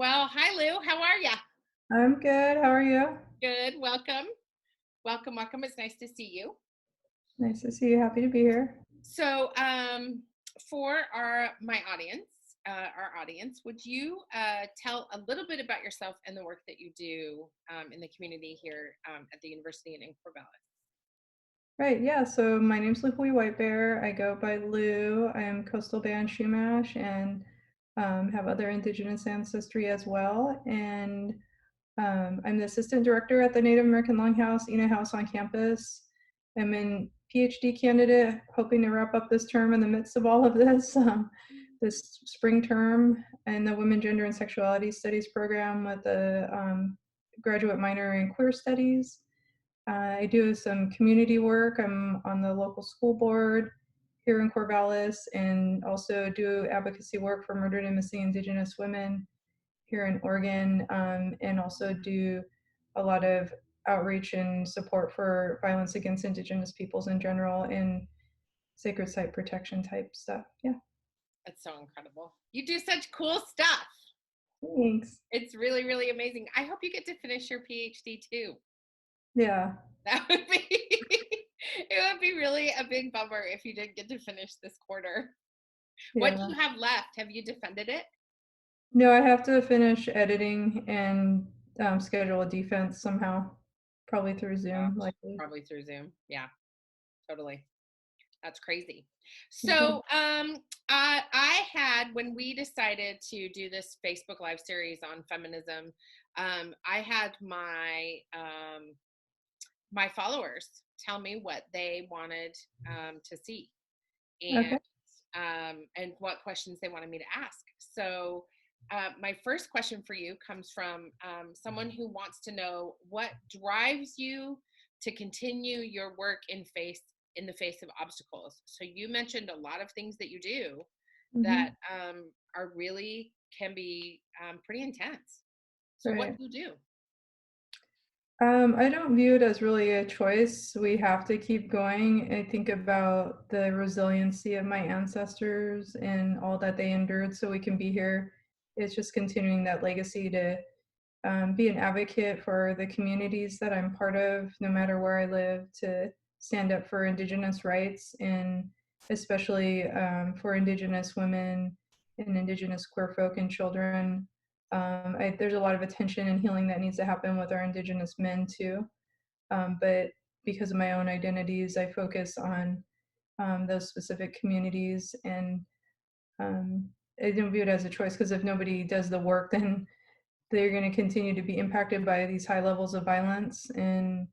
Well, hi Lou. How are you? I'm good. How are you? Good. Welcome. Welcome, welcome. It's nice to see you. Nice to see you. Happy to be here. So, for our audience, would you tell a little bit about yourself and the work that you do in the community here at the university and in Corvallis? Right, yeah. So my name's Luhui Whitebear. I go by Lou. I am Coastal Band Shumash and have other Indigenous ancestry as well. And I'm the assistant director at the Native American Longhouse, Ina House on campus. I'm an PhD candidate, hoping to wrap up this term in the midst of all of this, this spring term in the Women, Gender, and Sexuality Studies program with a graduate minor in queer studies. I do some community work. I'm on the local school board here in Corvallis and also do advocacy work for murdered and missing Indigenous women here in Oregon, and also do a lot of outreach and support for violence against Indigenous peoples in general and sacred site protection type stuff. Yeah, That's so incredible. You do such cool stuff. thanks. It's really, really amazing. I hope you get to finish your PhD too. Yeah, That would be it would be really a big bummer if you didn't get to finish this quarter. What do yeah. you have left? Have you defended it? No, I have to finish editing and schedule a defense somehow, probably through Zoom, Gosh, likely. probably through Zoom. Yeah, totally. That's crazy. Mhm. So, I had when we decided to do this Facebook Live series on feminism, I had my followers tell me what they wanted to see Okay. and what questions they wanted me to ask. So, my first question for you comes from someone who wants to know what drives you to continue your work in the face of obstacles. So you mentioned a lot of things that you do that Hmm. are really can be pretty intense. So what Right. do you do? I don't view it as really a choice. We have to keep going. I think about the resiliency of my ancestors and all that they endured so we can be here. It's just continuing that legacy to be an advocate for the communities that I'm part of, no matter where I live, to stand up for Indigenous rights and especially for Indigenous women and Indigenous queer folk and children. There's a lot of attention and healing that needs to happen with our Indigenous men too. But because of my own identities, I focus on those specific communities and um, I don't view it as a choice because if nobody does the work, then they're going to continue to be impacted by these high levels of violence and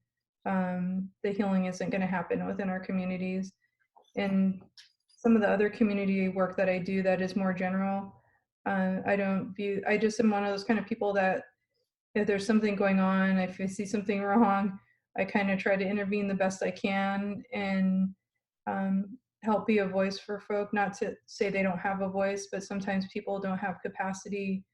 the healing isn't going to happen within our communities. And some of the other community work that I do that is more general, I don't view, I just am one of those kind of people that if there's something going on, if I see something wrong, I kind of try to intervene the best I can and help be a voice for folk. Not to say they don't have a voice, but sometimes people don't have capacity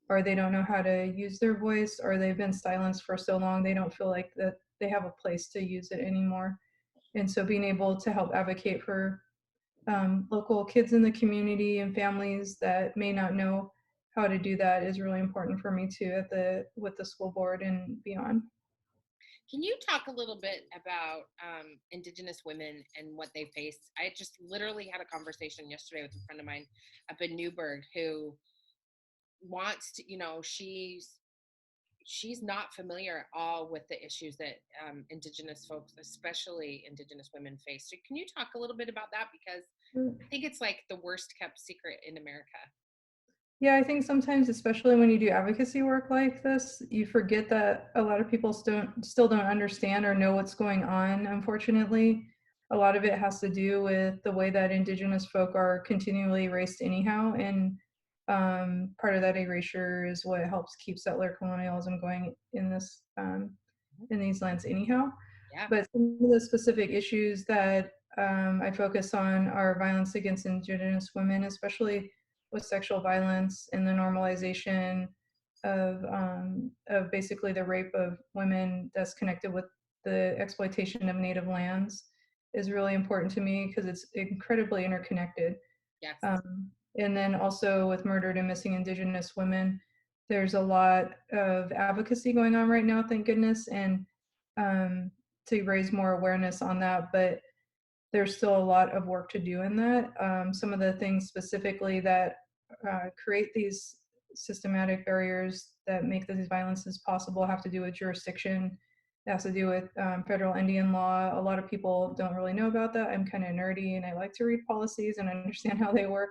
or they don't know how to use their voice or they've been silenced for so long they don't feel like that they have a place to use it anymore. And so being able to help advocate for local kids in the community and families that may not know how to do that is really important for me too at the with the school board and beyond. Can you talk a little bit about Indigenous women and what they face? I just literally had a conversation yesterday with a friend of mine up in Newburgh who wants to, she's not familiar at all with the issues that Indigenous folks, especially Indigenous women, face. So can you talk a little bit about that? Because I think it's like the worst kept secret in America. Yeah, I think sometimes, especially when you do advocacy work like this, you forget that a lot of people still don't understand or know what's going on. Unfortunately, a lot of it has to do with the way that Indigenous folk are continually erased anyhow, and part of that erasure is what helps keep settler colonialism going in these lands anyhow. Yeah. But some of the specific issues that I focus on are violence against Indigenous women, especially with sexual violence and the normalization of basically the rape of women that's connected with the exploitation of native lands is really important to me because it's incredibly interconnected. Yes. And then also with murdered and missing Indigenous women, there's a lot of advocacy going on right now, thank goodness, and to raise more awareness on that. But there's still a lot of work to do in that. Some of the things specifically that create these systematic barriers that make these violences possible have to do with jurisdiction. It has to do with federal Indian law. A lot of people don't really know about that. I'm kind of nerdy and I like to read policies and understand how they work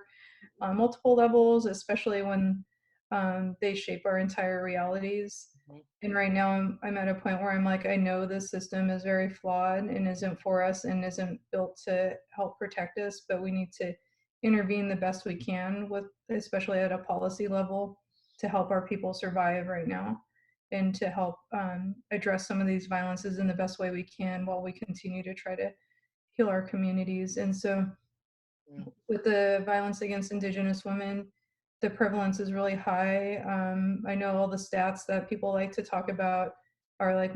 on multiple levels, especially when they shape our entire realities. Mhm. And right now, I'm at a point where I'm like, I know this system is very flawed and isn't for us and isn't built to help protect us, but we need to intervene the best we can with, especially at a policy level, to help our people survive right now and to help address some of these violences in the best way we can while we continue to try to heal our communities. And so Mm. with the violence against Indigenous women, the prevalence is really high. I know all the stats that people like to talk about are like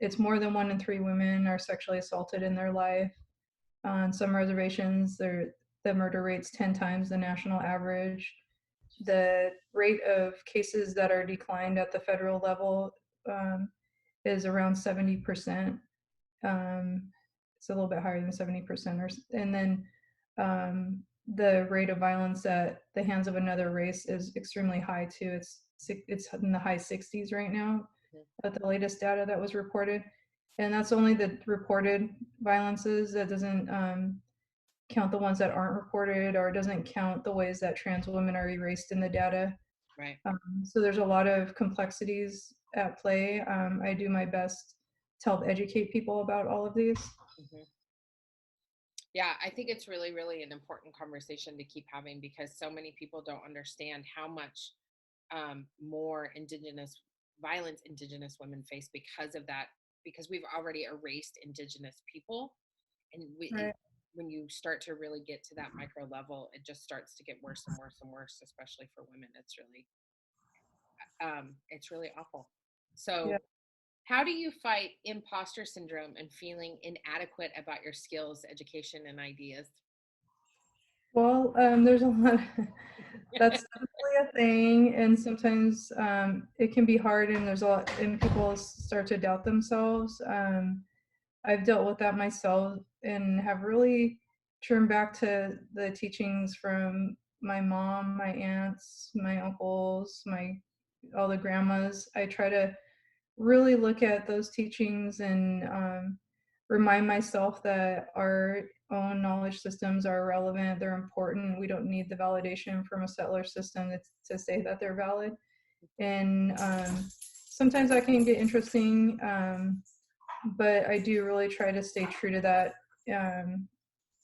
it's more than 1 in 3 women are sexually assaulted in their life. On some reservations, the murder rate's 10 times the national average. The rate of cases that are declined at the federal level um, is around 70%. um, it's a little bit higher than 70%, and then the rate of violence at the hands of another race is extremely high too. It's in the high 60s right now Mhm. at the latest data that was reported, and that's only the reported violences. That doesn't count the ones that aren't reported, or doesn't count the ways that trans women are erased in the data. Right. So there's a lot of complexities at play. I do my best to help educate people about all of these. Mhm. Yeah, I think it's really, really an important conversation to keep having because so many people don't understand how much more Indigenous violence Indigenous women face because of that, because we've already erased Indigenous people. And Right. when you start to really get to that micro level, it just starts to get worse and worse and worse, especially for women. It's really awful. Yeah. So, how do you fight imposter syndrome and feeling inadequate about your skills, education, and ideas? Well, there's a lot. That's definitely a thing, and sometimes it can be hard, and there's a lot, and people start to doubt themselves. I've dealt with that myself, and have really turned back to the teachings from my mom, my aunts, my uncles, my all the grandmas. I try to really look at those teachings and remind myself that our own knowledge systems are relevant, they're important. We don't need the validation from a settler system to say that they're valid. And sometimes that can get interesting, but I do really try to stay true to that,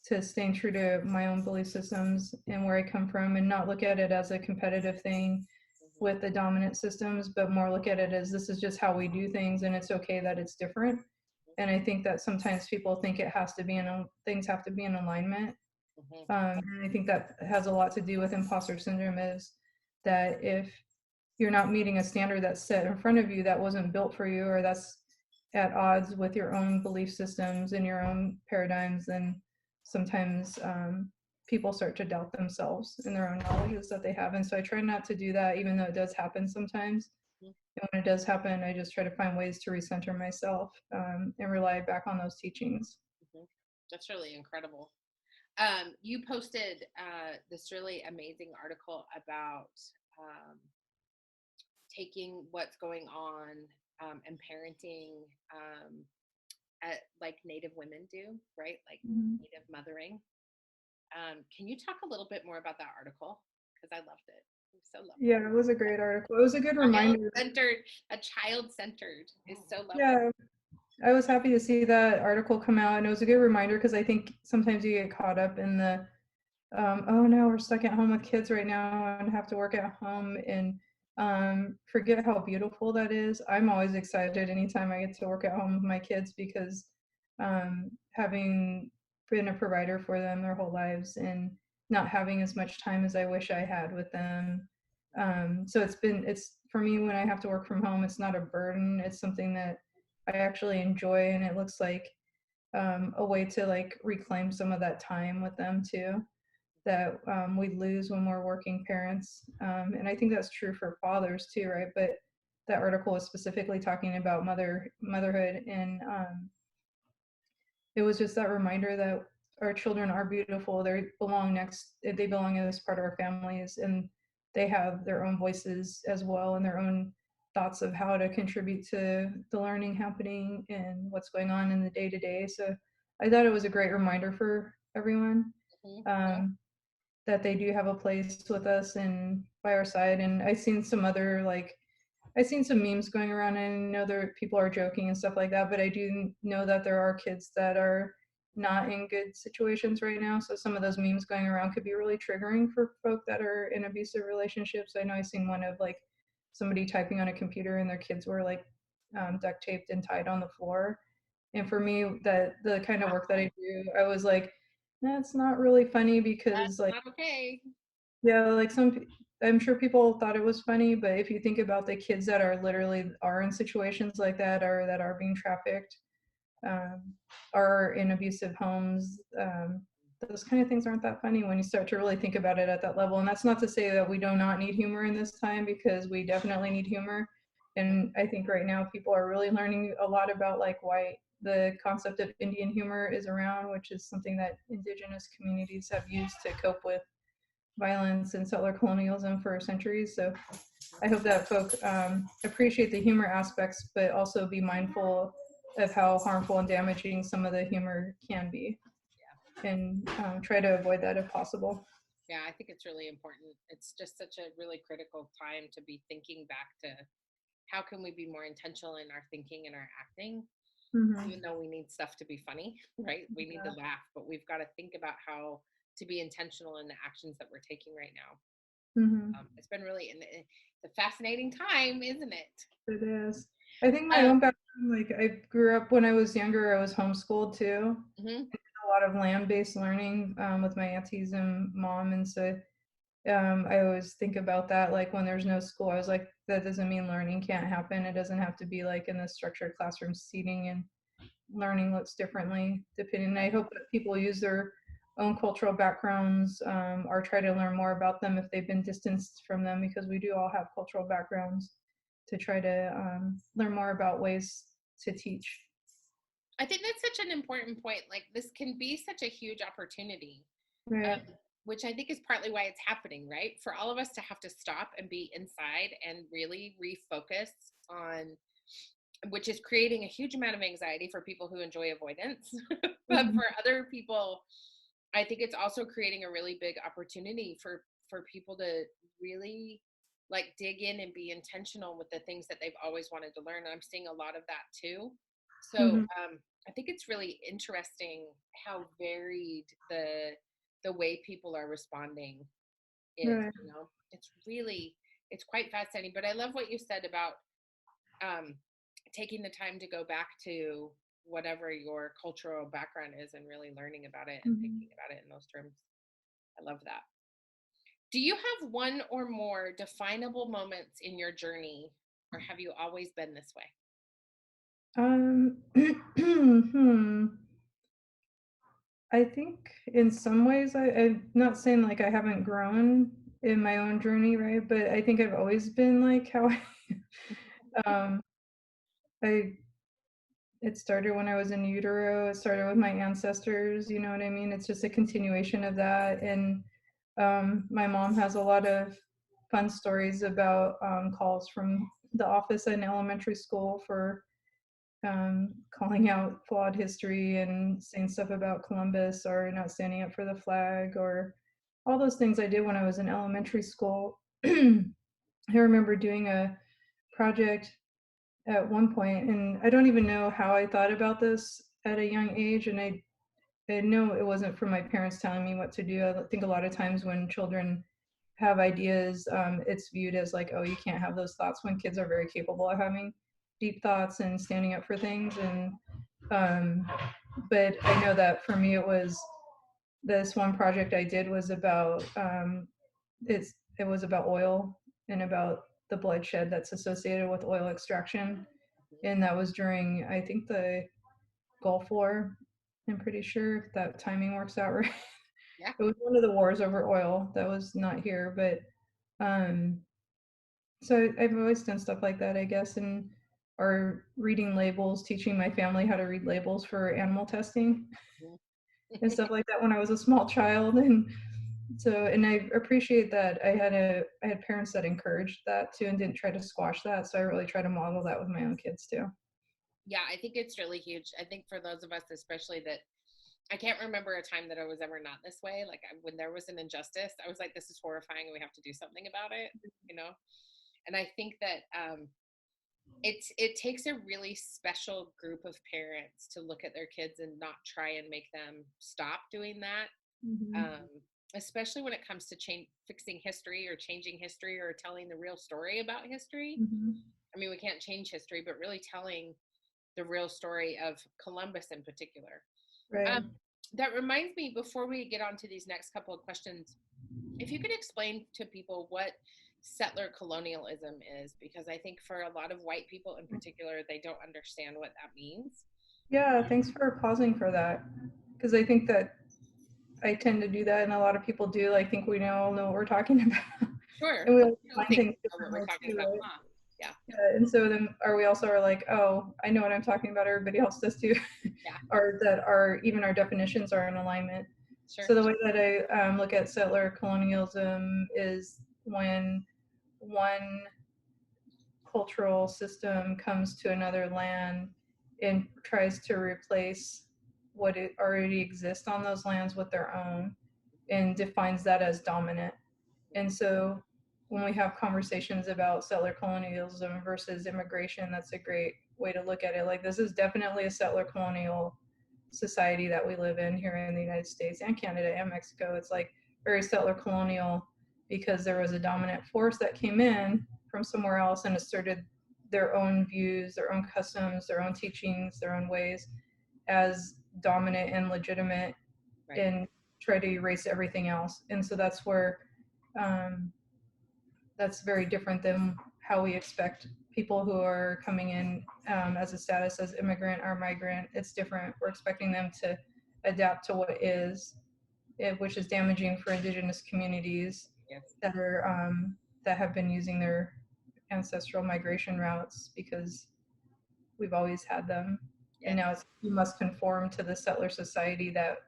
to staying true to my own belief systems and where I come from, and not look at it as a competitive thing Mhm. with the dominant systems, but more look at it as this is just how we do things and it's okay that it's different. And I think that sometimes people think things have to be in alignment. Mhm. And I think that has a lot to do with imposter syndrome, is that if you're not meeting a standard that's set in front of you that wasn't built for you, or that's at odds with your own belief systems and your own paradigms, then sometimes people start to doubt themselves and their own knowledges that they have. And so I try not to do that, even though it does happen sometimes. Mhm. And when it does happen, I just try to find ways to recenter myself, and rely back on those teachings. Mhm. That's really incredible. You posted this really amazing article about um, taking what's going on and parenting like Native women do, right? Like Mhm. Native mothering. Can you talk a little bit more about that article? Because I loved it. It was so lovely. Yeah, it was a great article. It was a good reminder. A child centered is so lovely. Yeah, I was happy to see that article come out, and it was a good reminder because I think sometimes you get caught up in the oh no, we're stuck at home with kids right now and have to work at home, and forget how beautiful that is. I'm always excited anytime I get to work at home with my kids, because having been a provider for them their whole lives and not having as much time as I wish I had with them. So it's for me, when I have to work from home, it's not a burden. It's something that I actually enjoy, and it looks like a way to like reclaim some of that time with them too. that we lose when we're working parents. And I think that's true for fathers too, right? But that article was specifically talking about motherhood, and it was just that reminder that our children are beautiful. They belong as part of our families, and they have their own voices as well, and their own thoughts of how to contribute to the learning happening and what's going on in the day to day. So I thought it was a great reminder for everyone. Yeah. That they do have a place with us and by our side. And I've seen some memes going around, and I know there people are joking and stuff like that, but I do know that there are kids that are not in good situations right now. So some of those memes going around could be really triggering for folk that are in abusive relationships. I know I've seen one of like somebody typing on a computer and their kids were like duct taped and tied on the floor. And for me, that the kind of work that I do, I was like, that's not really funny because That's like, not okay. yeah, like I'm sure people thought it was funny, but if you think about the kids that are literally are in situations like that, or that are being trafficked, um, are in abusive homes, those kind of things aren't that funny when you start to really think about it at that level. And that's not to say that we do not need humor in this time, because we definitely need humor. And I think right now people are really learning a lot about like why the concept of Indian humor is around, which is something that Indigenous communities have used to cope with violence and settler colonialism for centuries. So I hope that folk appreciate the humor aspects, but also be mindful of how harmful and damaging some of the humor can be, and try to avoid that if possible. Yeah, I think it's really important. It's just such a really critical time to be thinking back to how can we be more intentional in our thinking and our acting, Mm-hmm. even though we need stuff to be funny, right? We need to laugh, but we've got to think about how to be intentional in the actions that we're taking right now. Mm-hmm. It's been really it's a fascinating time, isn't it? It is. I think my Um, own background, like I grew up when I was younger, I was homeschooled too. mhm. A lot of land-based learning with my aunties and mom, and so I always think about that. Like when there's no school, I was like, that doesn't mean learning can't happen. It doesn't have to be like in the structured classroom seating, and learning looks differently depending. I hope that people use their own cultural backgrounds, or try to learn more about them if they've been distanced from them, because we do all have cultural backgrounds, to try to learn more about ways to teach. I think that's such an important point. Like this can be such a huge opportunity, Right. which I think is partly why it's happening, right? For all of us to have to stop and be inside and really refocus on, which is creating a huge amount of anxiety for people who enjoy avoidance. But Mhm. for other people, I think it's also creating a really big opportunity for people to really like dig in and be intentional with the things that they've always wanted to learn. And I'm seeing a lot of that too. So Mhm. I think it's really interesting how varied the way people are responding is. Right. You know, it's quite fascinating. But I love what you said about um, taking the time to go back to whatever your cultural background is and really learning about it and thinking Mhm. about it in those terms. I love that. Do you have one or more definable moments in your journey, or have you always been this way? hmm. I think in some ways, I'm not saying like I haven't grown in my own journey, right? But I think I've always been like how um, I it started when I was in utero. It started with my ancestors. You know what I mean? It's just a continuation of that. And my mom has a lot of fun stories about calls from the office in elementary school for calling out flawed history and saying stuff about Columbus, or not standing up for the flag, or all those things I did when I was in elementary school. I remember doing a project at one point, and I don't even know how I thought about this at a young age, and I know it wasn't from my parents telling me what to do. I think a lot of times when children have ideas, it's viewed as like, oh, you can't have those thoughts, when kids are very capable of having deep thoughts and standing up for things. And um, but I know that for me, it was this one project I did was about it was about oil, and about the bloodshed that's associated with oil extraction, and that was during, I think, the Gulf War. I'm pretty sure if that timing works out right. Yeah. It was one of the wars over oil that was not here, but um, so I've always done stuff like that, I guess, and or reading labels, teaching my family how to read labels for animal testing and stuff like that when I was a small child. And so, and I appreciate that I had parents that encouraged that too and didn't try to squash that. So I really try to model that with my own kids too. Yeah, I think it's really huge. I think for those of us, especially that I can't remember a time that I was ever not this way. Like when there was an injustice, I was like, this is horrifying and we have to do something about it, you know? And I think that it takes a really special group of parents to look at their kids and not try and make them stop doing that. Mm-hmm. Um, Especially when it comes to fixing history or changing history or telling the real story about history. Mm-hmm. I mean, we can't change history, but really telling the real story of Columbus in particular. Right. Um, that reminds me, before we get on to these next couple of questions, if you could explain to people what settler colonialism is, because I think for a lot of white people in particular, they don't understand what that means. Yeah, thanks for pausing for that. Because I think that I tend to do that, and a lot of people do. I think we all know what we're talking about, Sure. and we I all don't find think things we know what we're differently talking too, about, right? huh? Yeah. Yeah, and so then are we also are like, oh, I know what I'm talking about. Everybody else does too, Yeah. or that our even our definitions are in alignment. Sure. So the way that I look at settler colonialism is when one cultural system comes to another land and tries to replace what it already exists on those lands with their own and defines that as dominant. And so when we have conversations about settler colonialism versus immigration, that's a great way to look at it. Like, this is definitely a settler colonial society that we live in here in the United States and Canada and Mexico. It's like very settler colonial because there was a dominant force that came in from somewhere else and asserted their own views, their own customs, their own teachings, their own ways as dominant and legitimate, Right. and try to erase everything else. And so that's where um, that's very different than how we expect people who are coming in as a status as immigrant or migrant. It's different. We're expecting them to adapt to what is, which is damaging for Indigenous communities Yes. that are that have been using their ancestral migration routes because we've always had them, and Yes. now it's you must conform to the settler society that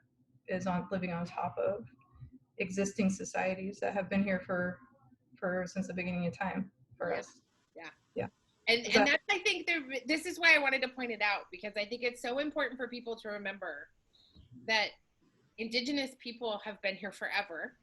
is on living on top of existing societies that have been here for since the beginning of time for Yes. us. Yeah. Yeah. Is And that that's, I think this is why I wanted to point it out, because I think it's so important for people to remember that Indigenous people have been here forever.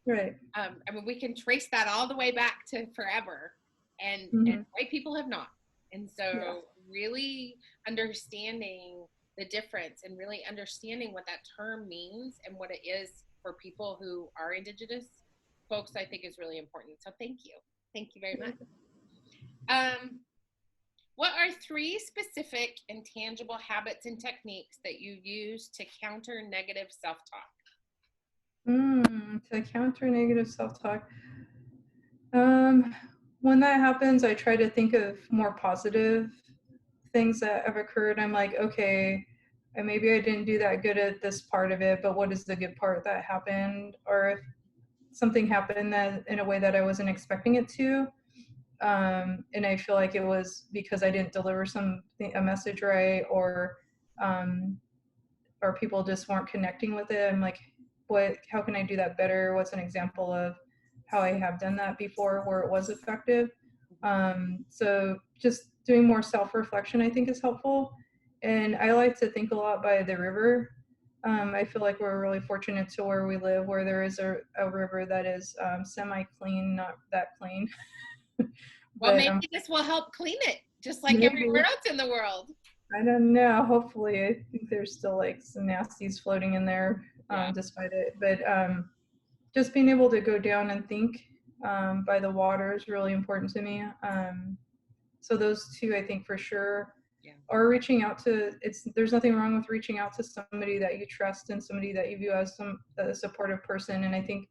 right? I mean, we can trace that all the way back to forever, and Mm-hmm. white people have not. And Yeah. so, really understanding the difference and really understanding what that term means and what it is for people who are Indigenous folks, I think is really important. So, thank you very much. Um, what are 3 specific and tangible habits and techniques that you use to counter negative self-talk? To counter negative self-talk, um, when that happens, I try to think of more positive things that have occurred. I'm like, okay, and maybe I didn't do that good at this part of it, but what is the good part that happened? Or if something happened that in a way that I wasn't expecting it to, and I feel like it was because I didn't deliver a message right, um, or people just weren't connecting with it. I'm like, how can I do that better? What's an example of how I have done that before where it was effective? So just doing more self-reflection, I think, is helpful. And I like to think a lot by the river. I feel like we're really fortunate to where we live, where there is a river that is semi-clean, not that clean. Well, But maybe this will help clean it, just like everywhere maybe, else in the world. I don't know. Hopefully, I think there's still like some nasties floating in there, Yeah. despite it. But just being able to go down and think by the water is really important to me. So those two, I think for sure. Yeah. Or reaching out to there's nothing wrong with reaching out to somebody that you trust and somebody that you view as a supportive person. And I think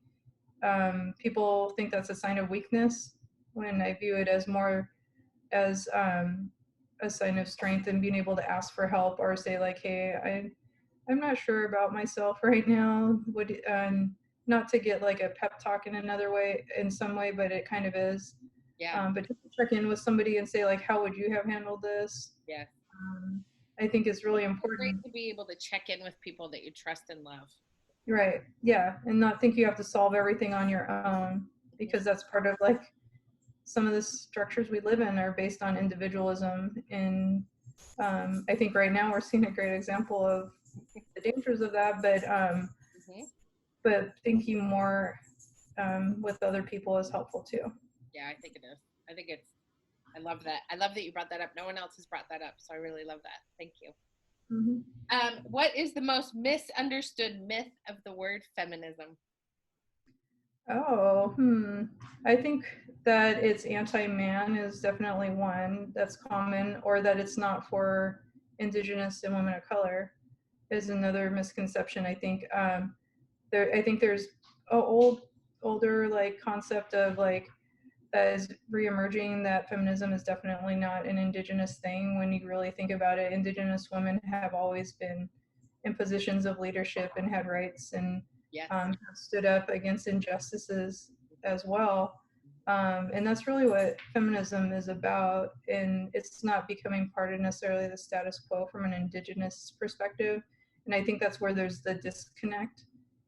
people think that's a sign of weakness when I view it as more as a sign of strength and being able to ask for help or say like, hey, I'm not sure about myself right now. Not to get like a pep talk in another way, in some way, but it kind of is. Yeah. But just to check in with somebody and say like, how would you have handled this? Yes. Um, I think is really It's great important. to be able to check in with people that you trust and love. Right. Yeah. And not think you have to solve everything on your own, because that's part of like some of the structures we live in are based on individualism. And I think right now we're seeing a great example of the dangers of that, Mm-hmm. but thinking more with other people is helpful too. Yeah, I think it is. I think it's, I love that. I love that you brought that up. No one else has brought that up. So I really love that. Thank you. Mm-hmm. What is the most misunderstood myth of the word feminism? Oh, I think that it's anti-man is definitely one that's common, or that it's not for Indigenous and women of color is another misconception. I think I think there's a older like concept of like that is reemerging that feminism is definitely not an Indigenous thing. When you really think about it, Indigenous women have always been in positions of leadership and had rights, and Yes. have stood up against injustices as well. And that's really what feminism is about. And it's not becoming part of necessarily the status quo from an Indigenous perspective. And I think that's where there's the disconnect,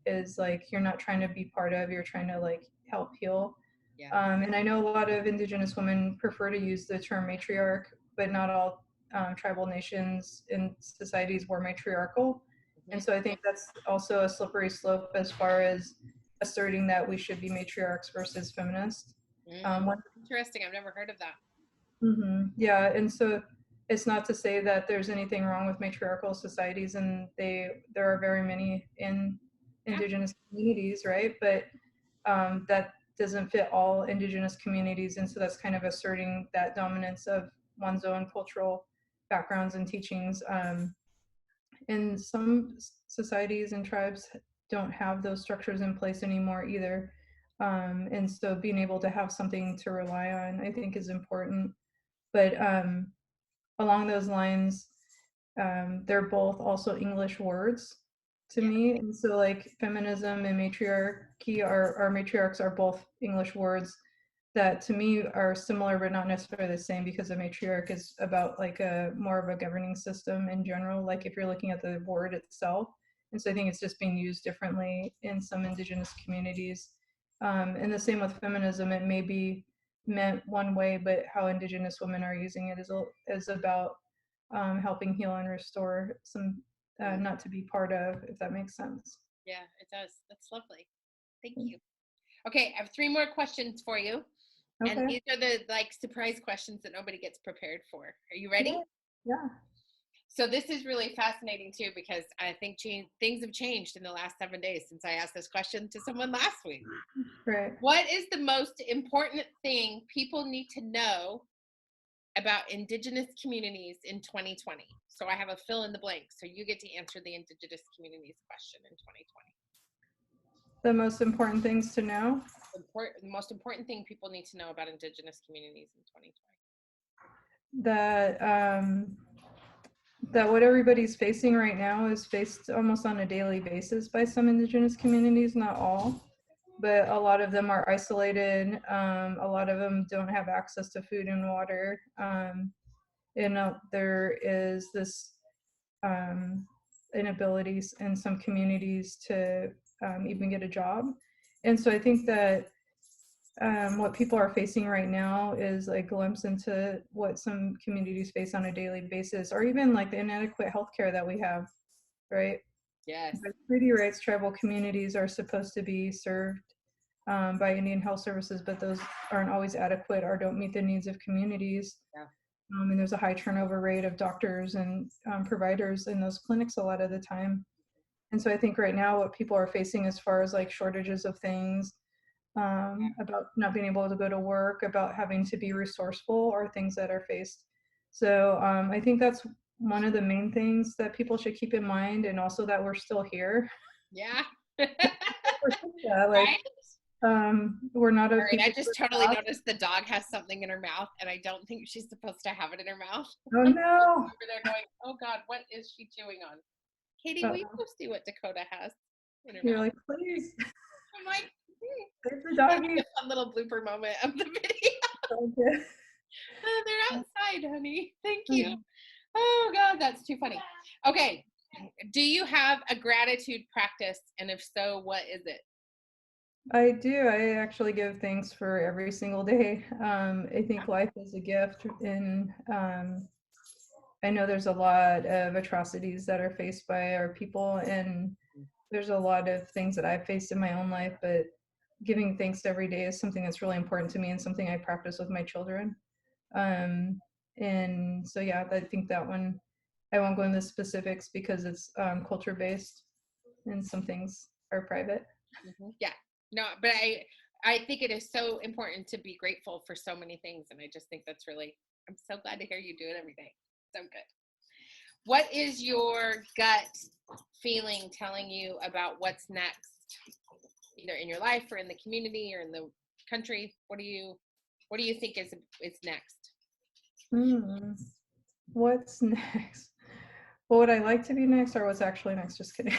is like you're not trying to be part of, you're trying to like help heal. Yeah. And I know a lot of Indigenous women prefer to use the term matriarch, but not all tribal nations and societies were matriarchal. Mm-hmm. And so I think that's also a slippery slope as far as asserting that we should be matriarchs versus feminist. Interesting. I've never heard of that. Yeah, and so it's not to say that there's anything wrong with matriarchal societies, and there are very many in Indigenous communities, right? But that doesn't fit all Indigenous communities, and so that's kind of asserting that dominance of one's own cultural backgrounds and teachings. And some societies and tribes don't have those structures in place anymore either. And so being able to have something to rely on, I think, is important. But along those lines, they're both also English words to me. And so, like, feminism and matriarchy our matriarchs are both English words that to me are similar but not necessarily the same, because a matriarch is about like a more of a governing system in general, like if you're looking at the word itself. And so I think it's just being used differently in some Indigenous communities. And the same with feminism, it may be meant one way, but how Indigenous women are using it is about helping heal and restore some not to be part of, if that makes sense. Yeah, it does. That's lovely. Thank you. Okay, I have 3 more questions for you. And Okay. these are the like surprise questions that nobody gets prepared for. Are you ready? Yeah. So this is really fascinating too, because I think things have changed in the last 7 days since I asked this question to someone last week. Right. What is the most important thing people need to know about Indigenous communities in 2020? So I have a fill in the blank. So you get to answer the Indigenous communities question in 2020. The most important things to know. The most important thing people need to know about Indigenous communities in 2020. That what everybody's facing right now is faced almost on a daily basis by some Indigenous communities, not all, but a lot of them are isolated. A lot of them don't have access to food and water. There is this inability in some communities to even get a job. And so I think that what people are facing right now is a glimpse into what some communities face on a daily basis, or even like the inadequate healthcare that we have, right? Yes. By treaty rights, tribal communities are supposed to be served by Indian Health Services, but those aren't always adequate or don't meet the needs of communities. Yeah. And there's a high turnover rate of doctors and providers in those clinics a lot of the time. And so I think right now what people are facing as far as like shortages of things, about not being able to go to work, about having to be resourceful, are things that are faced. So I think that's one of the main things that people should keep in mind, and also that we're still here. Yeah. Yeah, like we're not a All right, I just totally noticed the dog has something in her mouth, and I don't think she's supposed to have it in her mouth. Oh no. Over there going, oh God, what is she chewing on? Katie, will you Uh-oh. go see what Dakota has in her You're mouth? like, please, I'm like, save the that'll be doggy. a fun little blooper moment of the video. Okay. They're outside, honey. Thank you. Oh God, that's too funny. Okay. Do you have a gratitude practice? And if so, what is it? I do. I actually give thanks for every single day. I think life is a gift, and I know there's a lot of atrocities that are faced by our people, and there's a lot of things that I've faced in my own life, but giving thanks every day is something that's really important to me and something I practice with my children. Um, and so, yeah, I think that one, I won't go into specifics because it's culture based and some things are private. Yeah. No, but I think it is so important to be grateful for so many things. And I just think that's really, I'm so glad to hear you do it every day. So good. What is your gut feeling telling you about what's next, either in your life or in the community or in the country? What do you think is next? Hmm. What's next? What would I like to be next, or what's actually next? Just kidding.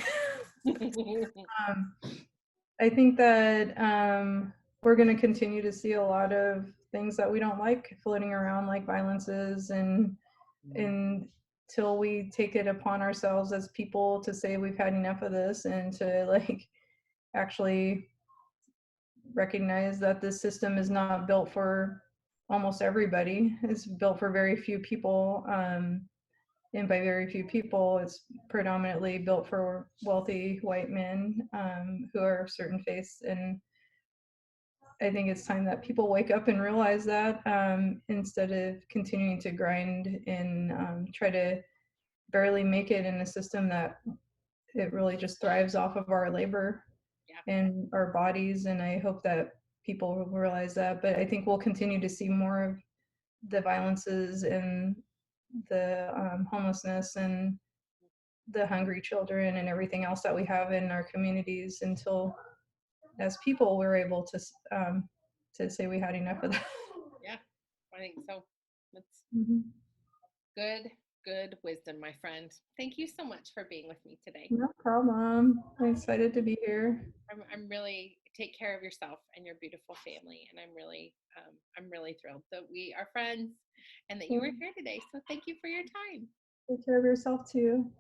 um, I think that we're going to continue to see a lot of things that we don't like floating around, like violences, and until we take it upon ourselves as people to say we've had enough of this and to like actually recognize that this system is not built for almost everybody. It's built for very few people. And by very few people, it's predominantly built for wealthy white men who are certain faiths. And I think it's time that people wake up and realize that instead of continuing to grind and try to barely make it in a system that it really just thrives off of our labor and our bodies. And I hope that people will realize that. But I think we'll continue to see more of the violences and the homelessness and the hungry children and everything else that we have in our communities until, as people, we're able to say we had enough of that. Yeah, I think so. That's good wisdom, my friend. Thank you so much for being with me today. No problem. I'm excited to be here. I'm really, take care of yourself and your beautiful family, and I'm really thrilled that we are friends and that you were here today. So thank you for your time. Take care of yourself too.